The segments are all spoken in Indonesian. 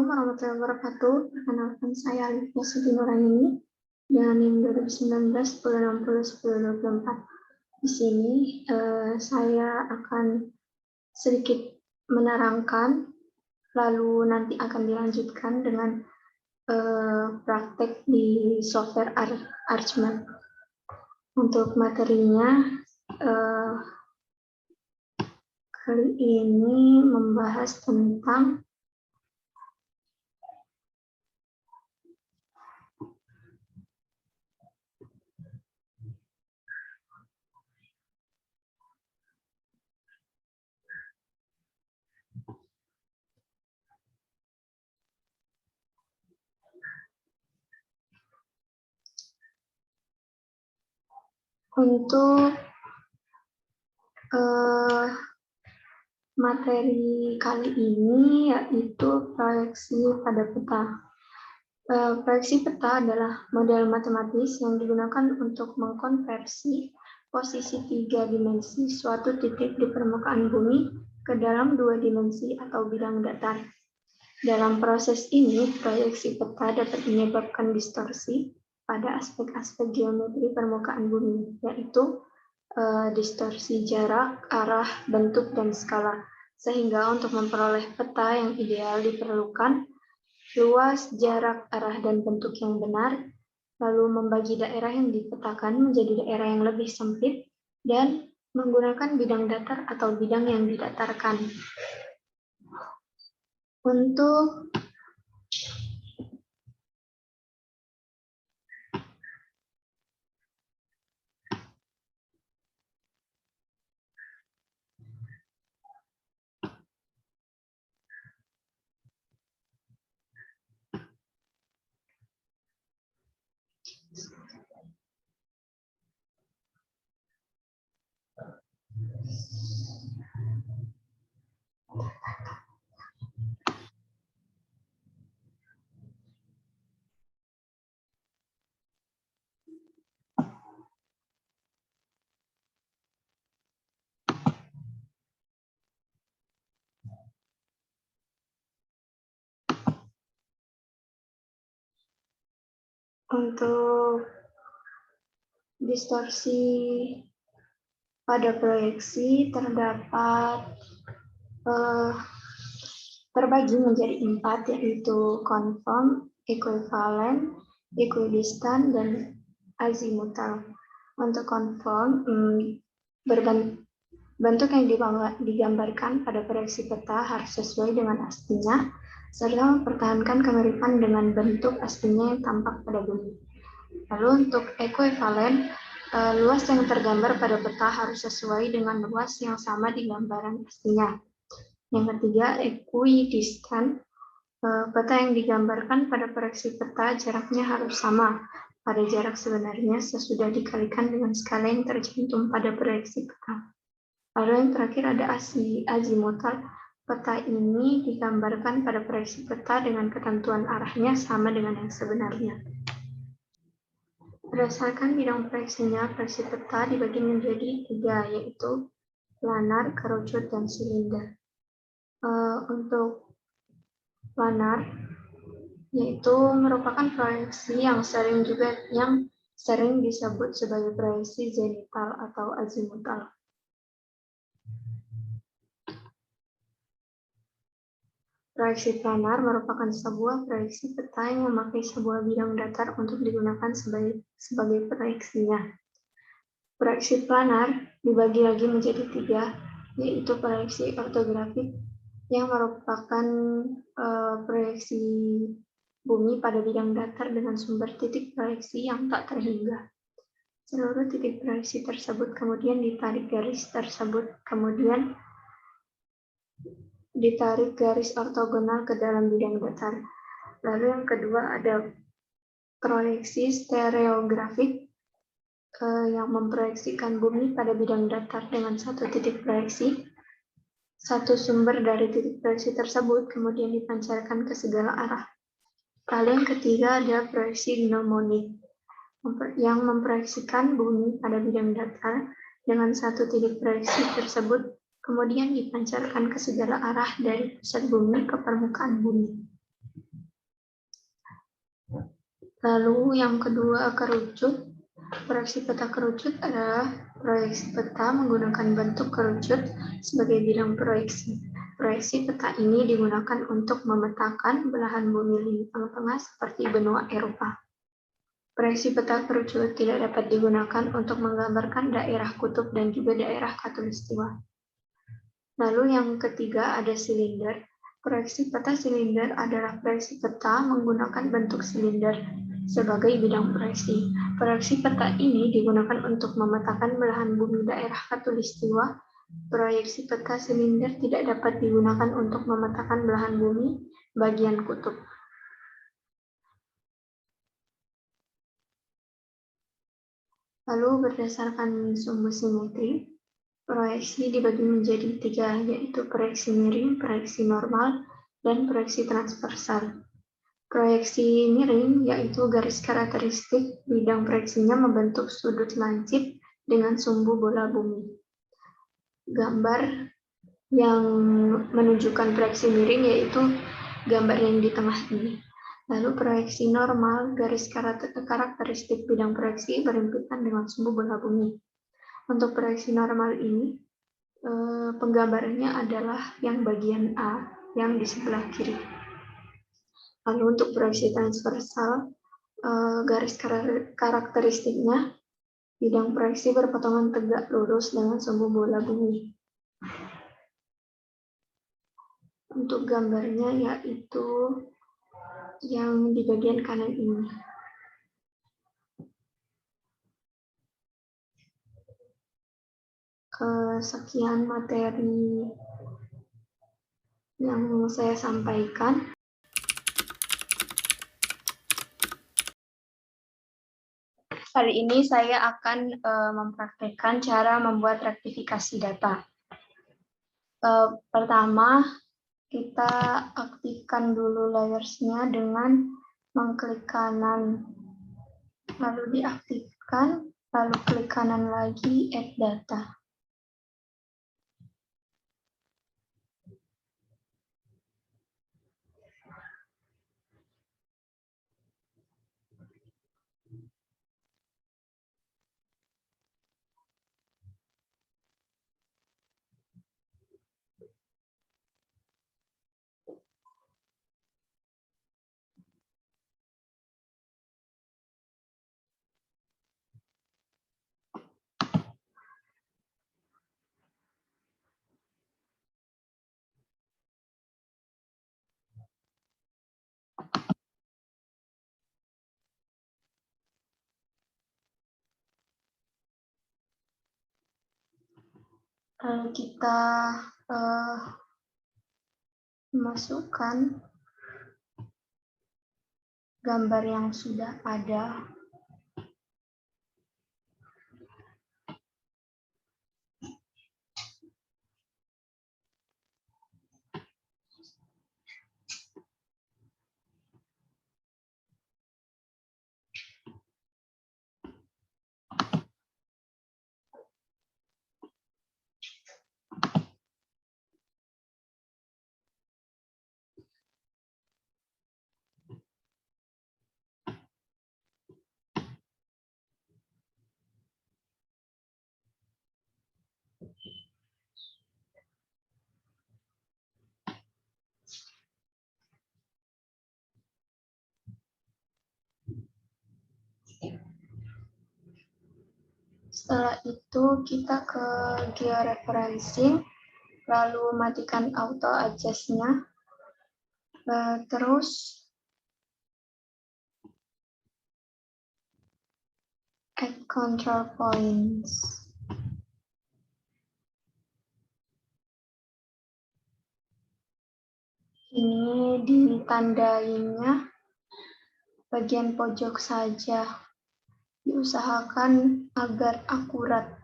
Assalamualaikum warahmatullahi wabarakatuh. Perkenalkan saya Alifia Siti Nuraini dengan NIM 2019 1060 1024. Di sini saya akan sedikit menerangkan, lalu nanti akan dilanjutkan dengan praktek di software Archmap. Untuk materinya kali ini membahas tentang untuk materi kali ini, yaitu proyeksi pada peta. Proyeksi peta adalah model matematis yang digunakan untuk mengkonversi posisi 3 dimensi suatu titik di permukaan bumi ke dalam 2 dimensi atau bidang datar. Dalam proses ini, proyeksi peta dapat menyebabkan distorsi pada aspek-aspek geometri permukaan bumi, yaitu distorsi jarak, arah, bentuk, dan skala. Sehingga untuk memperoleh peta yang ideal diperlukan luas, jarak, arah, dan bentuk yang benar, lalu membagi daerah yang dipetakan menjadi daerah yang lebih sempit, dan menggunakan bidang datar atau bidang yang didatarkan. Untuk distorsi pada proyeksi terdapat terbagi menjadi 4, yaitu konform, ekuivalen, ekuidistan, dan azimutal. Untuk konform, bentuk yang digambarkan pada proyeksi peta harus sesuai dengan aslinya, serta mempertahankan kemiripan dengan bentuk aslinya yang tampak pada bumi. Lalu untuk ekuivalen, luas yang tergambar pada peta harus sesuai dengan luas yang sama di gambaran aslinya. Yang ketiga, ekuidistan, peta yang digambarkan pada proyeksi peta jaraknya harus sama pada jarak sebenarnya sesudah dikalikan dengan skala yang tercantum pada proyeksi peta. Lalu yang terakhir ada azimutal, peta ini digambarkan pada proyeksi peta dengan ketentuan arahnya sama dengan yang sebenarnya. Berdasarkan bidang proyeksinya, proyeksi peta dibagi menjadi 3, yaitu planar, kerucut, dan silinder. Untuk planar, yaitu merupakan proyeksi yang sering disebut sebagai proyeksi zenital atau azimutal. Proyeksi planar merupakan sebuah proyeksi peta yang memakai sebuah bidang datar untuk digunakan sebagai proyeksinya. Proyeksi planar dibagi lagi menjadi 3, yaitu proyeksi ortografik yang merupakan proyeksi bumi pada bidang datar dengan sumber titik proyeksi yang tak terhingga. Seluruh titik proyeksi tersebut kemudian ditarik garis tersebut, kemudian ditarik garis ortogonal ke dalam bidang datar. Lalu yang kedua ada proyeksi stereografik yang memproyeksikan bumi pada bidang datar dengan satu titik proyeksi. Satu sumber dari titik proyeksi tersebut kemudian dipancarkan ke segala arah. Lalu yang ketiga ada proyeksi gnomonik yang memproyeksikan bumi pada bidang datar dengan satu titik proyeksi tersebut kemudian dipancarkan ke segala arah dari pusat bumi ke permukaan bumi. Lalu yang kedua, kerucut. Proyeksi peta kerucut adalah proyeksi peta menggunakan bentuk kerucut sebagai bidang proyeksi. Proyeksi peta ini digunakan untuk memetakan belahan bumi lintang tengah seperti benua Eropa. Proyeksi peta kerucut tidak dapat digunakan untuk menggambarkan daerah kutub dan juga daerah khatulistiwa. Lalu yang ketiga ada silinder. Proyeksi peta silinder adalah proyeksi peta menggunakan bentuk silinder sebagai bidang proyeksi. Proyeksi peta ini digunakan untuk memetakan belahan bumi daerah khatulistiwa. Proyeksi peta silinder tidak dapat digunakan untuk memetakan belahan bumi bagian kutub. Lalu berdasarkan sumbu simetri, proyeksi dibagi menjadi 3, yaitu proyeksi miring, proyeksi normal, dan proyeksi transversal. Proyeksi miring yaitu garis karakteristik bidang proyeksinya membentuk sudut lancip dengan sumbu bola bumi. Gambar yang menunjukkan proyeksi miring yaitu gambar yang di tengah ini. Lalu proyeksi normal, garis karakteristik bidang proyeksi berhimpitan dengan sumbu bola bumi. Untuk proyeksi normal ini, penggambarannya adalah yang bagian A, yang di sebelah kiri. Lalu untuk proyeksi transversal, garis karakteristiknya, bidang proyeksi berpotongan tegak lurus dengan sumbu bola bumi. Untuk gambarnya yaitu yang di bagian kanan ini. Sekian materi yang saya sampaikan. Kali ini saya akan mempraktekkan cara membuat rektifikasi data. Pertama, kita aktifkan dulu layers-nya dengan mengklik kanan, lalu diaktifkan, lalu klik kanan lagi, add data. Lalu kita masukkan gambar yang sudah ada. Setelah itu kita ke georeferencing, lalu matikan auto adjust-nya, terus add control points. Ini ditandainya bagian pojok saja. Diusahakan agar akurat.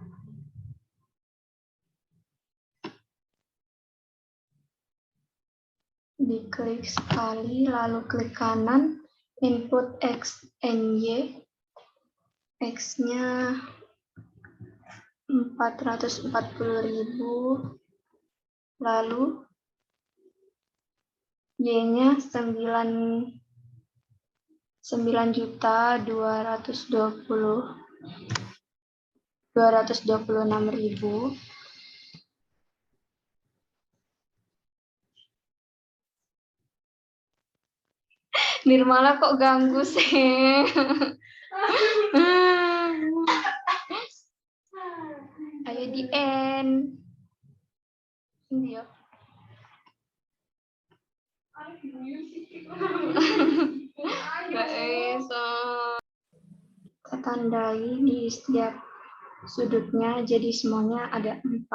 Diklik sekali, lalu klik kanan, input X and Y. X-nya 440.000, lalu Y-nya 9 9.226.000. Nirmala kok ganggu sih? Ayo di end. Ini ya. Guys, kita tandai di setiap sudutnya, jadi semuanya ada 4.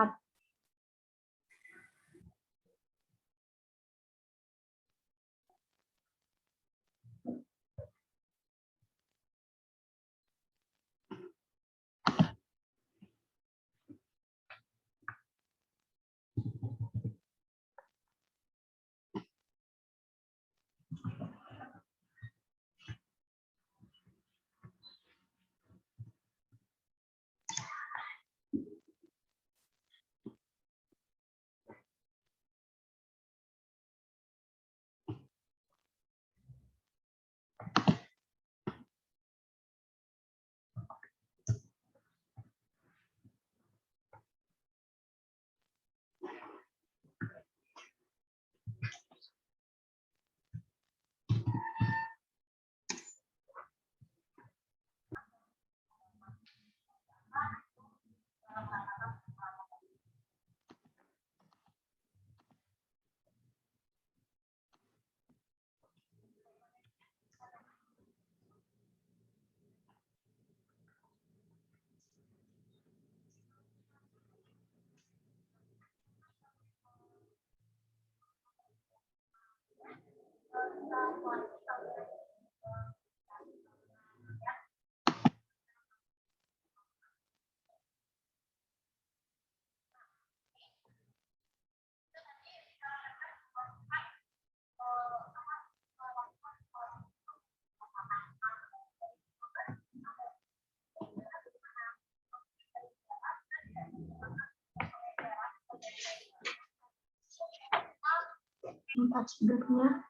Empat sudutnya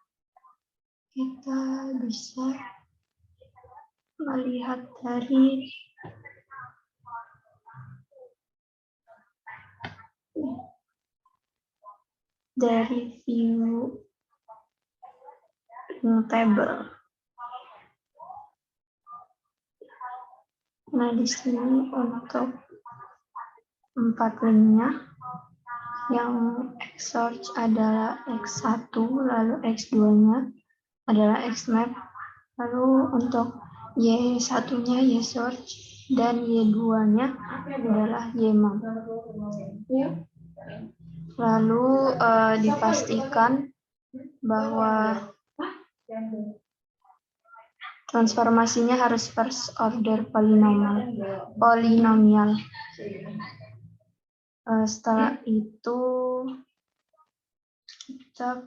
kita bisa melihat dari view table. Nah, di sini untuk 4 linknya, yang Xsearch adalah X1, lalu X2-nya adalah Xmap, lalu untuk Y1-nya Ysearch, dan Y2-nya adalah Ymap. Lalu dipastikan bahwa transformasinya harus first order polinomial. Setelah itu kita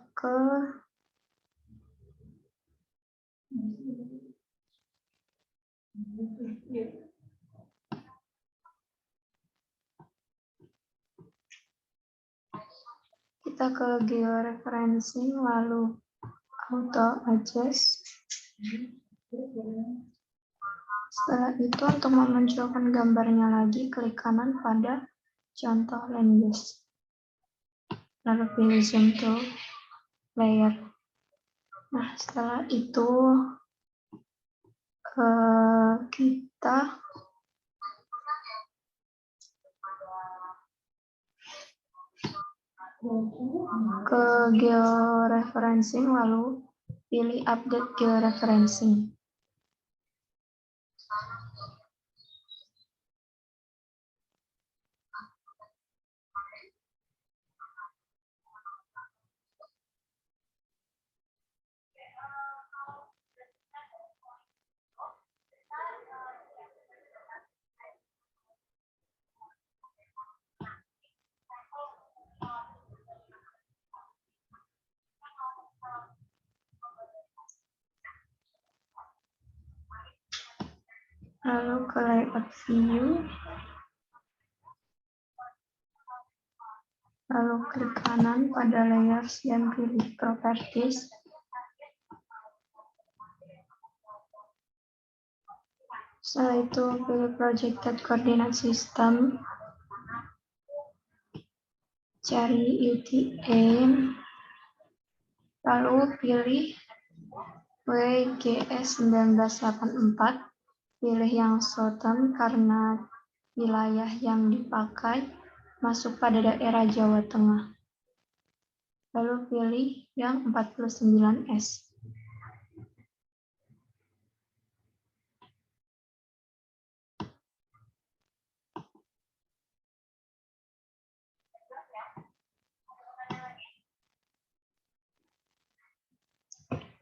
ke georeferencing, lalu auto adjust. Setelah itu, untuk memunculkan gambarnya lagi, klik kanan pada contoh language. Lalu pilih zoom to layer. Nah, setelah itu kita ke georeferencing, lalu pilih update georeferencing. Lalu ke layout view, lalu klik kanan pada layers dan pilih properties. Setelah itu pilih projected coordinate system, cari UTM, lalu pilih WGS 1984, pilih yang Southern karena wilayah yang dipakai masuk pada daerah Jawa Tengah. Lalu pilih yang 49S.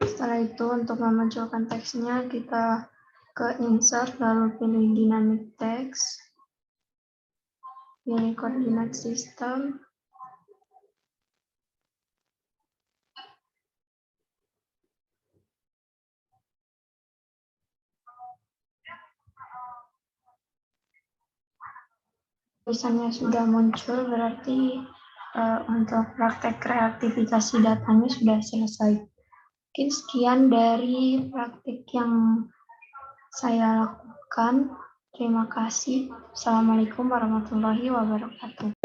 Setelah itu untuk memunculkan teksnya kita ke insert lalu pilih dynamic text, pilih coordinate system, tulisannya sudah muncul berarti untuk praktek kreatifikasi datanya sudah selesai. Mungkin sekian dari praktik yang saya lakukan. Terima kasih. Assalamualaikum warahmatullahi wabarakatuh.